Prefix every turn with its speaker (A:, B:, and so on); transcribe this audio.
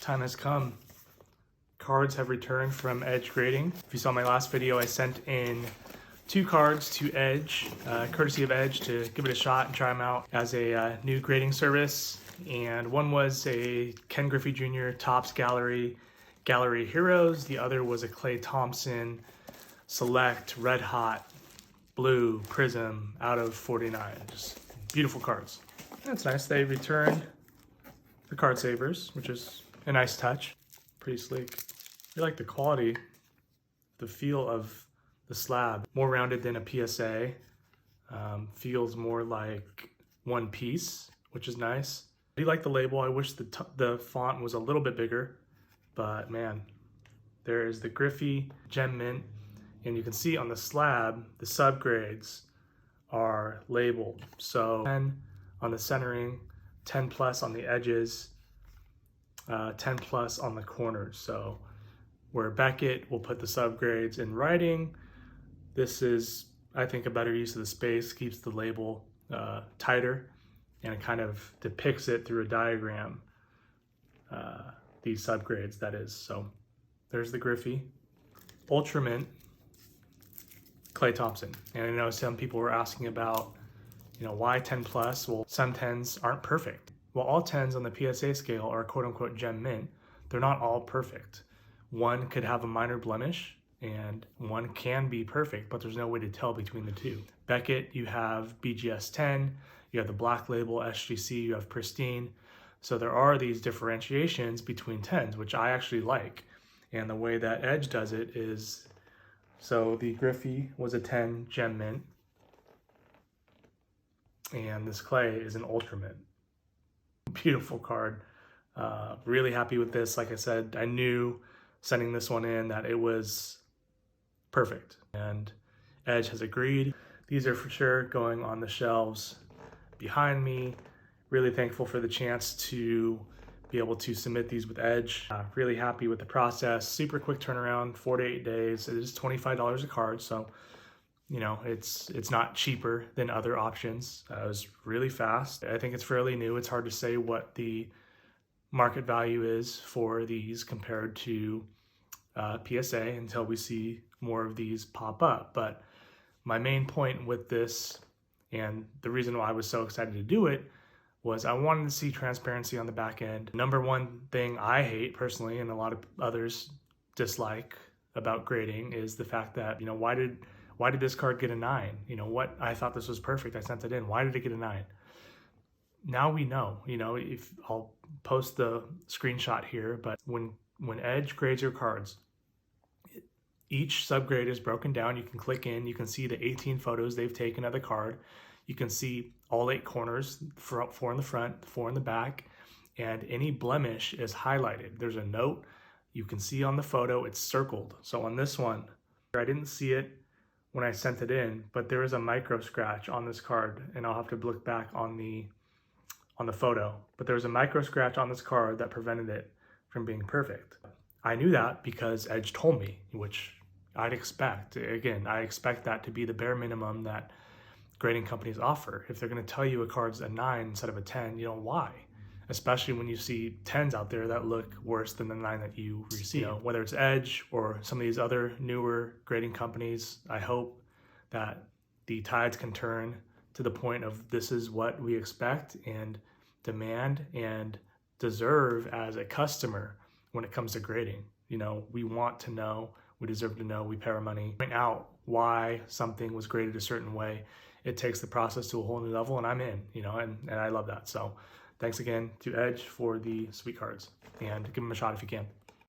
A: time has come. Cards have returned from Edge Grading. If you saw my last video, I sent in 2 cards to Edge, courtesy of Edge, to give it a shot and try them out as a new grading service. And one was a Ken Griffey Jr. Topps Gallery Heroes. The other was a Klay Thompson Select Red Hot Blue Prism out of 49. Just beautiful cards. That's nice. They returned the card savers, which is a nice touch. Pretty sleek. I like the quality, the feel of the slab. More rounded than a PSA. Feels more like one piece, which is nice. I do like the label. I wish the font was a little bit bigger, but man, there is the Griffey Gem Mint, and you can see on the slab, the subgrades are labeled. So 10 on the centering, 10 plus on the edges, 10 plus on the corners. So where Beckett will put the subgrades in writing, this is, I think, a better use of the space, keeps the label tighter, and it kind of depicts it through a diagram, these subgrades, that is. So there's the Griffey. Ultra Mint, Klay Thompson. And I know some people were asking about, why 10 plus? Well, some 10s aren't perfect. Well, all 10s on the PSA scale are quote unquote gem mint. They're not all perfect. One could have a minor blemish and one can be perfect, but there's no way to tell between the two. Beckett, you have BGS 10, you have the black label SGC, you have pristine. So there are these differentiations between 10s, which I actually like. And the way that Edge does it is, so the Griffey was a 10 gem mint, and this Klay is an ultra mint. Beautiful card. Really happy with this. Like I said, I knew sending this one in that it was perfect, and Edge has agreed. These are for sure going on the shelves behind me. Really thankful for the chance to be able to submit these with Edge. Really happy with the process. Super quick turnaround, 4 to 8 days. It is $25 a card, so it's not cheaper than other options. It was really fast. I think it's fairly new. It's hard to say what the market value is for these compared to PSA until we see more of these pop up. But my main point with this, and the reason why I was so excited to do it, was I wanted to see transparency on the back end. Number one thing I hate personally, and a lot of others dislike about grading, is the fact that, why did this card get a 9? What, I thought this was perfect. I sent it in. Why did it get a 9? Now we know, if I'll post the screenshot here, but when Edge grades your cards, each subgrade is broken down. You can click in, you can see the 18 photos they've taken of the card. You can see all 8 corners, 4 in the front, 4 in the back, and any blemish is highlighted. There's a note you can see on the photo, it's circled. So on this one, I didn't see it when I sent it in, but there is a micro scratch on this card, and I'll have to look back on the photo. But there was a micro scratch on this card that prevented it from being perfect. I knew that because Edge told me, which I'd expect. Again, I expect that to be the bare minimum that grading companies offer. If they're going to tell you a card's a 9 instead of a 10, why? Especially when you see 10s out there that look worse than the 9 that you receive. Whether it's Edge or some of these other newer grading companies, I hope that the tides can turn to the point of this is what we expect and demand and deserve as a customer when it comes to grading. We want to know, we deserve to know, we pay our money. Point out why something was graded a certain way. It takes the process to a whole new level, and I'm in, and I love that. So thanks again to Edge for the sweet cards, and give them a shot if you can.